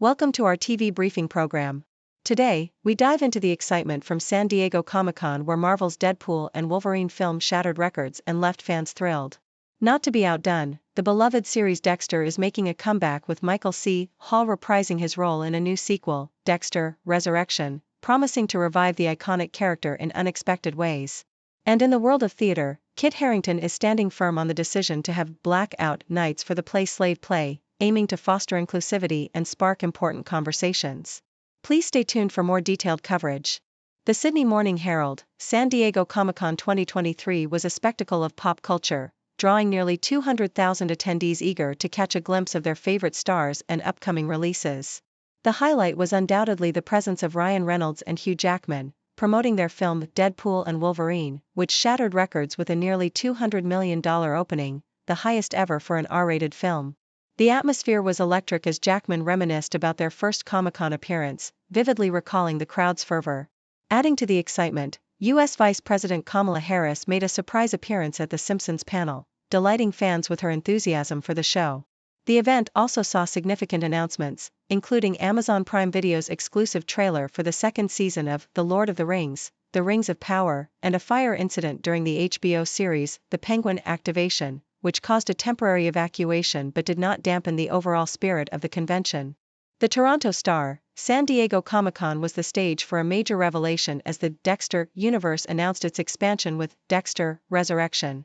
Welcome to our TV briefing program. Today, we dive into the excitement from San Diego Comic-Con, where Marvel's Deadpool and Wolverine film shattered records and left fans thrilled. Not to be outdone, the beloved series Dexter is making a comeback, with Michael C. Hall reprising his role in a new sequel, Dexter: Resurrection, promising to revive the iconic character in unexpected ways. And in the world of theater, Kit Harrington is standing firm on the decision to have blackout nights for the play Slave Play, aiming to foster inclusivity and spark important conversations. Please stay tuned for more detailed coverage. The Sydney Morning Herald, San Diego Comic-Con 2023 was a spectacle of pop culture, drawing nearly 200,000 attendees eager to catch a glimpse of their favorite stars and upcoming releases. The highlight was undoubtedly the presence of Ryan Reynolds and Hugh Jackman, promoting their film Deadpool and Wolverine, which shattered records with a nearly $200 million opening, the highest ever for an R-rated film. The atmosphere was electric as Jackman reminisced about their first Comic-Con appearance, vividly recalling the crowd's fervor. Adding to the excitement, U.S. Vice President Kamala Harris made a surprise appearance at the Simpsons panel, delighting fans with her enthusiasm for the show. The event also saw significant announcements, including Amazon Prime Video's exclusive trailer for the second season of The Lord of the Rings, The Rings of Power, and a fire incident during the HBO series The Penguin activation, which caused a temporary evacuation but did not dampen the overall spirit of the convention. The Toronto Star, San Diego Comic-Con was the stage for a major revelation as the Dexter universe announced its expansion with Dexter: Resurrection.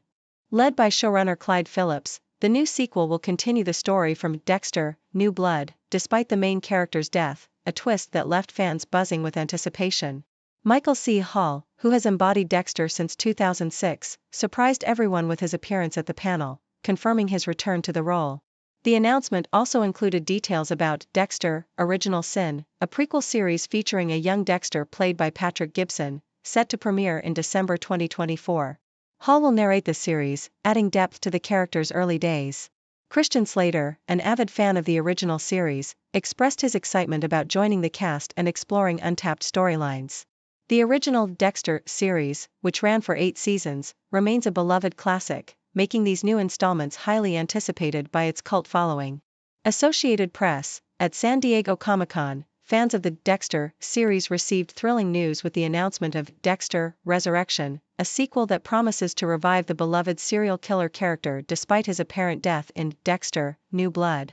Led by showrunner Clyde Phillips, the new sequel will continue the story from Dexter: New Blood, despite the main character's death, a twist that left fans buzzing with anticipation. Michael C. Hall, who has embodied Dexter since 2006, surprised everyone with his appearance at the panel, confirming his return to the role. The announcement also included details about Dexter: Original Sin, a prequel series featuring a young Dexter played by Patrick Gibson, set to premiere in December 2024. Hall will narrate the series, adding depth to the character's early days. Christian Slater, an avid fan of the original series, expressed his excitement about joining the cast and exploring untapped storylines. The original Dexter series, which ran for 8 seasons, remains a beloved classic, making these new installments highly anticipated by its cult following. Associated Press, at San Diego Comic-Con, fans of the Dexter series received thrilling news with the announcement of Dexter: Resurrection, a sequel that promises to revive the beloved serial killer character despite his apparent death in Dexter: New Blood.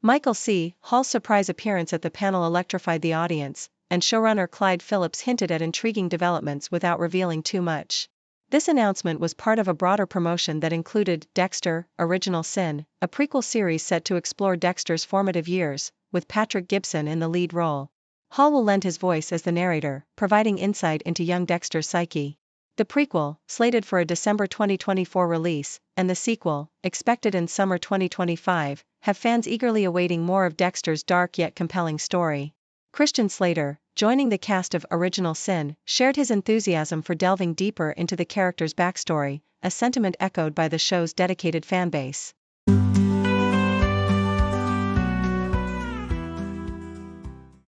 Michael C. Hall's surprise appearance at the panel electrified the audience, and showrunner Clyde Phillips hinted at intriguing developments without revealing too much. This announcement was part of a broader promotion that included Dexter: Original Sin, a prequel series set to explore Dexter's formative years, with Patrick Gibson in the lead role. Hall will lend his voice as the narrator, providing insight into young Dexter's psyche. The prequel, slated for a December 2024 release, and the sequel, expected in summer 2025, have fans eagerly awaiting more of Dexter's dark yet compelling story. Christian Slater, joining the cast of Original Sin, shared his enthusiasm for delving deeper into the character's backstory, a sentiment echoed by the show's dedicated fanbase.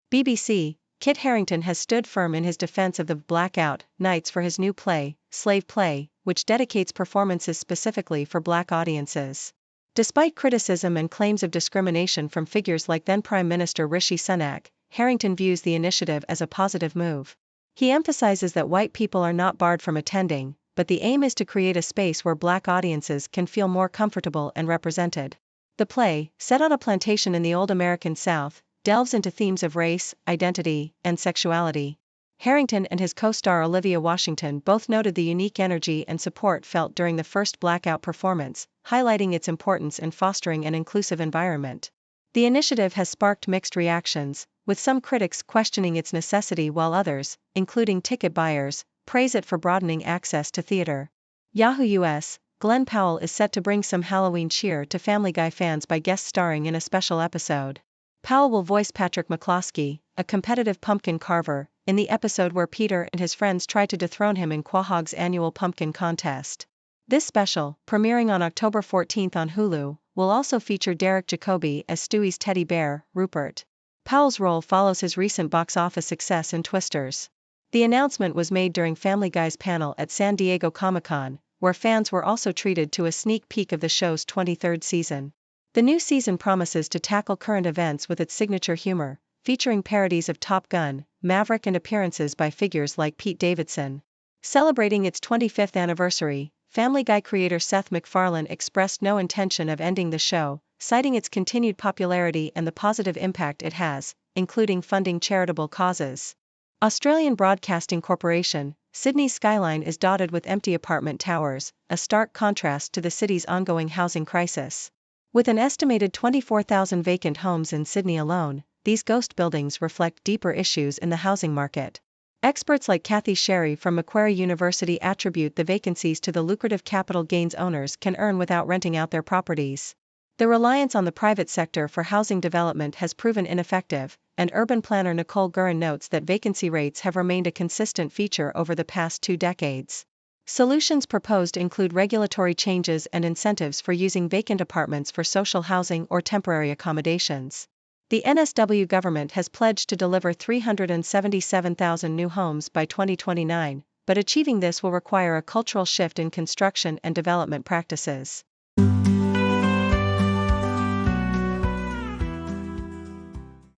BBC, Kit Harrington has stood firm in his defense of the blackout nights for his new play, Slave Play, which dedicates performances specifically for black audiences. Despite criticism and claims of discrimination from figures like then Prime Minister Rishi Sunak, Harrington views the initiative as a positive move. He emphasizes that white people are not barred from attending, but the aim is to create a space where black audiences can feel more comfortable and represented. The play, set on a plantation in the old American South, delves into themes of race, identity, and sexuality. Harrington and his co-star Olivia Washington both noted the unique energy and support felt during the first blackout performance, highlighting its importance in fostering an inclusive environment. The initiative has sparked mixed reactions, with some critics questioning its necessity while others, including ticket buyers, praise it for broadening access to theater. Yahoo US, Glenn Powell is set to bring some Halloween cheer to Family Guy fans by guest starring in a special episode. Powell will voice Patrick McCloskey, a competitive pumpkin carver, in the episode where Peter and his friends try to dethrone him in Quahog's annual pumpkin contest. This special, premiering on October 14 on Hulu, will also feature Derek Jacobi as Stewie's teddy bear, Rupert. Powell's role follows his recent box office success in Twisters. The announcement was made during Family Guy's panel at San Diego Comic-Con, where fans were also treated to a sneak peek of the show's 23rd season. The new season promises to tackle current events with its signature humor, featuring parodies of Top Gun, Maverick and appearances by figures like Pete Davidson. Celebrating its 25th anniversary, Family Guy creator Seth MacFarlane expressed no intention of ending the show, citing its continued popularity and the positive impact it has, including funding charitable causes. Australian Broadcasting Corporation, Sydney's skyline is dotted with empty apartment towers, a stark contrast to the city's ongoing housing crisis. With an estimated 24,000 vacant homes in Sydney alone, these ghost buildings reflect deeper issues in the housing market. Experts like Kathy Sherry from Macquarie University attribute the vacancies to the lucrative capital gains owners can earn without renting out their properties. The reliance on the private sector for housing development has proven ineffective, and urban planner Nicole Gurin notes that vacancy rates have remained a consistent feature over the past 2 decades. Solutions proposed include regulatory changes and incentives for using vacant apartments for social housing or temporary accommodations. The NSW government has pledged to deliver 377,000 new homes by 2029, but achieving this will require a cultural shift in construction and development practices.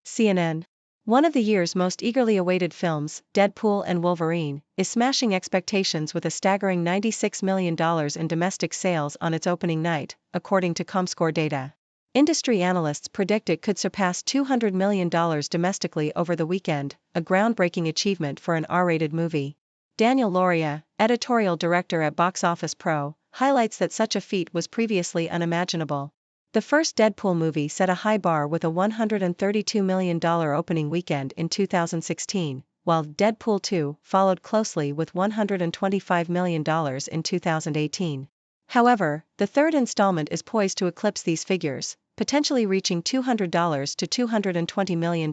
CNN. One of the year's most eagerly awaited films, Deadpool and Wolverine, is smashing expectations with a staggering $96 million in domestic sales on its opening night, according to Comscore data. Industry analysts predict it could surpass $200 million domestically over the weekend, a groundbreaking achievement for an R-rated movie. Daniel Lauria, editorial director at Box Office Pro, highlights that such a feat was previously unimaginable. The first Deadpool movie set a high bar with a $132 million opening weekend in 2016, while Deadpool 2 followed closely with $125 million in 2018. However, the third installment is poised to eclipse these figures, potentially reaching $200 to $220 million.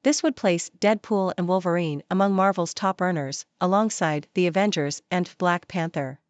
This would place Deadpool and Wolverine among Marvel's top earners, alongside The Avengers and Black Panther.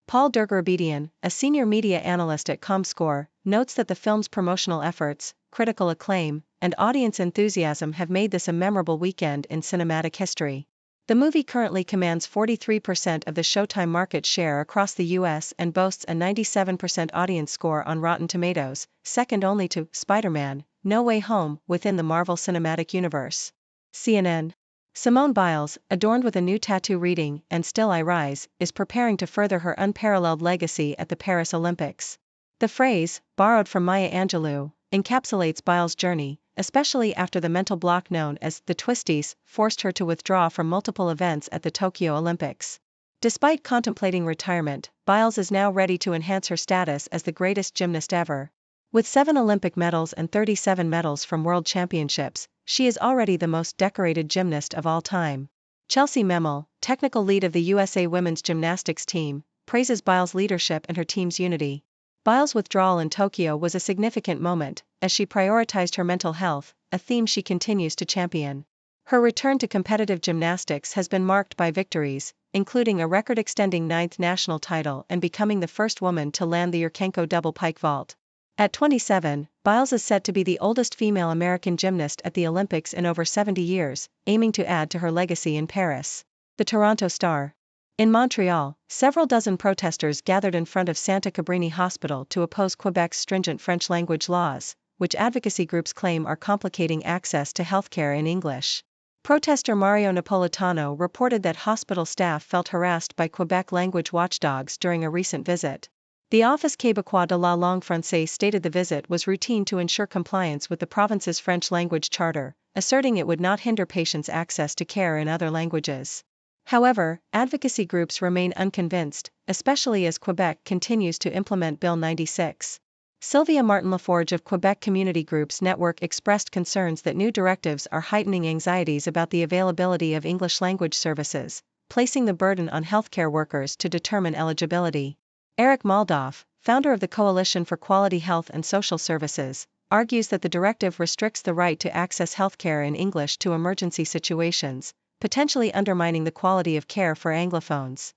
Paul Dergerbedian, a senior media analyst at Comscore, notes that the film's promotional efforts, critical acclaim, and audience enthusiasm have made this a memorable weekend in cinematic history. The movie currently commands 43% of the Showtime market share across the US and boasts a 97% audience score on Rotten Tomatoes, second only to Spider-Man: No Way Home within the Marvel Cinematic Universe. CNN. Simone Biles, adorned with a new tattoo reading, "And Still I Rise," is preparing to further her unparalleled legacy at the Paris Olympics. The phrase, borrowed from Maya Angelou, encapsulates Biles' journey, especially after the mental block known as the twisties forced her to withdraw from multiple events at the Tokyo Olympics. Despite contemplating retirement, Biles is now ready to enhance her status as the greatest gymnast ever. With 7 Olympic medals and 37 medals from World Championships, she is already the most decorated gymnast of all time. Chelsea Memel, technical lead of the USA women's gymnastics team, praises Biles' leadership and her team's unity. Biles' withdrawal in Tokyo was a significant moment, as she prioritized her mental health, a theme she continues to champion. Her return to competitive gymnastics has been marked by victories, including a record-extending 9th national title and becoming the first woman to land the Yurchenko double pike vault. At 27, Biles is set to be the oldest female American gymnast at the Olympics in over 70 years, aiming to add to her legacy in Paris. The Toronto Star. In Montreal, several dozen protesters gathered in front of Santa Cabrini Hospital to oppose Quebec's stringent French language laws, which advocacy groups claim are complicating access to healthcare in English. Protester Mario Napolitano reported that hospital staff felt harassed by Quebec language watchdogs during a recent visit. The Office Québécois de la langue française stated the visit was routine to ensure compliance with the province's French language charter, asserting it would not hinder patients' access to care in other languages. However, advocacy groups remain unconvinced, especially as Quebec continues to implement Bill 96. Sylvia Martin-Laforge of Quebec Community Groups Network expressed concerns that new directives are heightening anxieties about the availability of English language services, placing the burden on healthcare workers to determine eligibility. Eric Moldoff, founder of the Coalition for Quality Health and Social Services, argues that the directive restricts the right to access healthcare in English to emergency situations, potentially undermining the quality of care for Anglophones.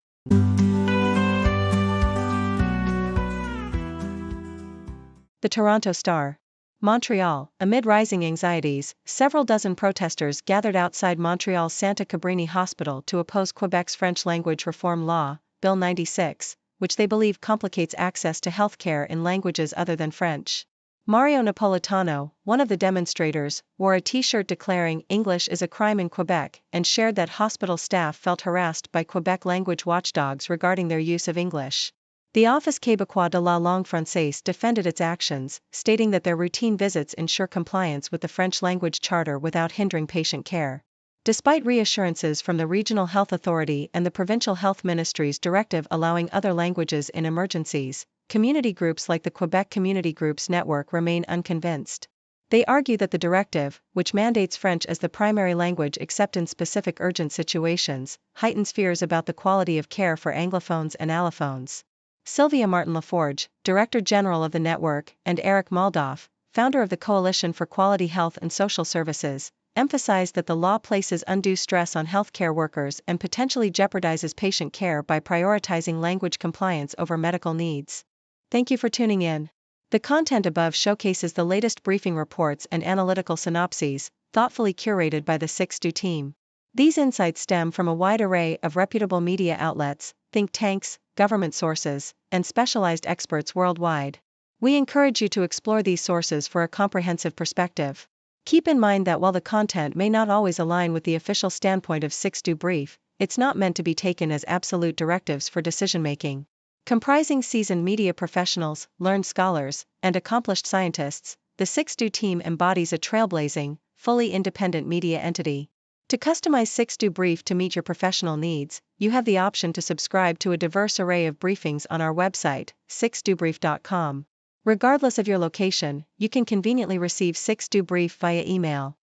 The Toronto Star. Montreal. Amid rising anxieties, several dozen protesters gathered outside Montreal's Santa Cabrini Hospital to oppose Quebec's French language reform law, Bill 96, which they believe complicates access to healthcare in languages other than French. Mario Napolitano, one of the demonstrators, wore a t-shirt declaring English is a crime in Quebec and shared that hospital staff felt harassed by Quebec language watchdogs regarding their use of English. The Office québécois de la langue française defended its actions, stating that their routine visits ensure compliance with the French language charter without hindering patient care. Despite reassurances from the Regional Health Authority and the Provincial Health Ministry's directive allowing other languages in emergencies, community groups like the Quebec Community Groups Network remain unconvinced. They argue that the directive, which mandates French as the primary language except in specific urgent situations, heightens fears about the quality of care for Anglophones and Allophones. Sylvia Martin-Laforge, Director General of the network, and Eric Moldoff, founder of the Coalition for Quality Health and Social Services, emphasized that the law places undue stress on healthcare workers and potentially jeopardizes patient care by prioritizing language compliance over medical needs. Thank you for tuning in. The content above showcases the latest briefing reports and analytical synopses, thoughtfully curated by the 6Do team. These insights stem from a wide array of reputable media outlets, think tanks, government sources, and specialized experts worldwide. We encourage you to explore these sources for a comprehensive perspective. Keep in mind that while the content may not always align with the official standpoint of 6Do Brief, it's not meant to be taken as absolute directives for decision-making. Comprising seasoned media professionals, learned scholars, and accomplished scientists, the 6Do team embodies a trailblazing, fully independent media entity. To customize 6Do Brief to meet your professional needs, you have the option to subscribe to a diverse array of briefings on our website, 6dobrief.com. Regardless of your location, you can conveniently receive 6Do Brief via email.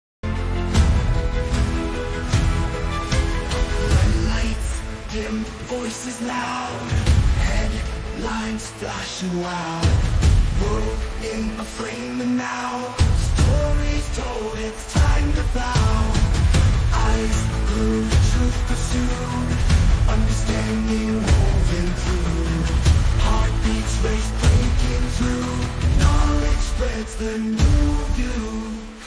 Lights dim, voices loud, headlines flashing wild. World in a frame and now, stories told, it's time to plow. Eyes glued, truth pursued, understanding woven through. Heartbeats race breaking through, knowledge spreads the new view.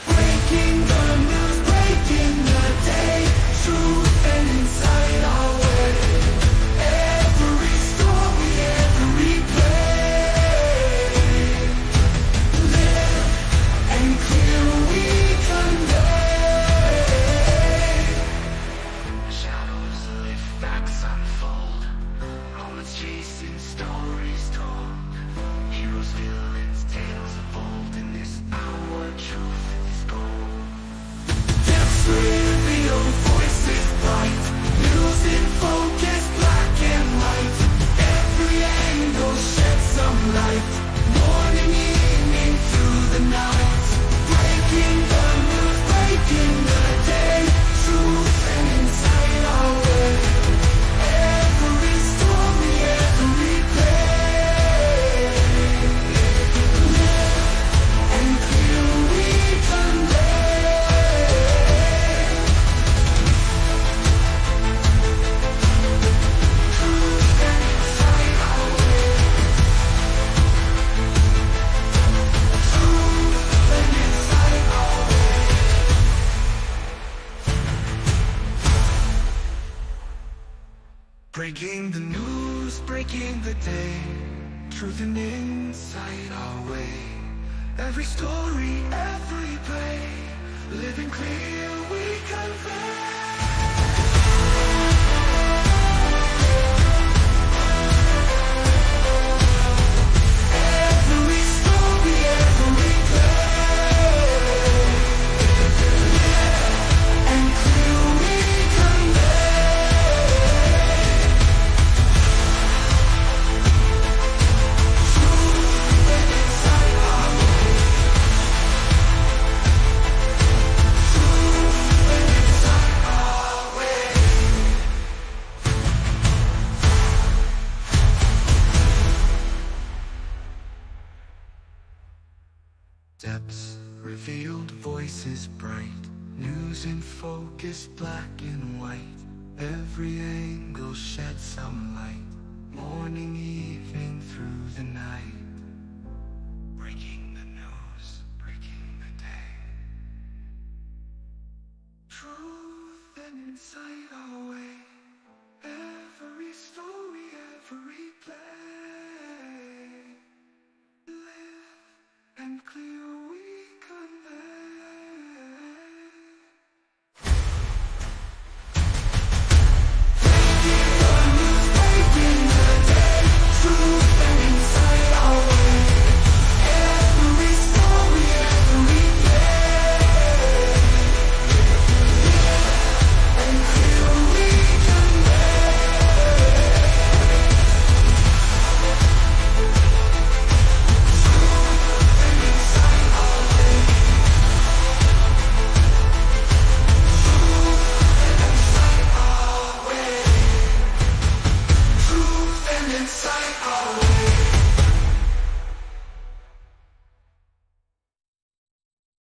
Breaking the news, breaking the day, truth and insight our way. Every story, every play, live and clear we convey. Shadows lift, facts unfold, moments chasing, stories told. Heroes, villains, tales of old. In this hour, truth is gold. Depths revealed, voices bright, news in focus, black and white. Every angle sheds some light, morning, evening, through the night. Breaking the news, breaking the day, truth and insight our way. Every story, every play, live and feel we convey. Truth and insight our way. Truth and insight our way. Breaking the news, breaking the day, truth and insight our way. Every story, every play, living clear we convey. Every story, every play, and clear we convey. Truth and insight our way. Truth and insight our way. Depths revealed, voices bright, news in focus, black and white. Every angle sheds some light, morning, evening, through the night.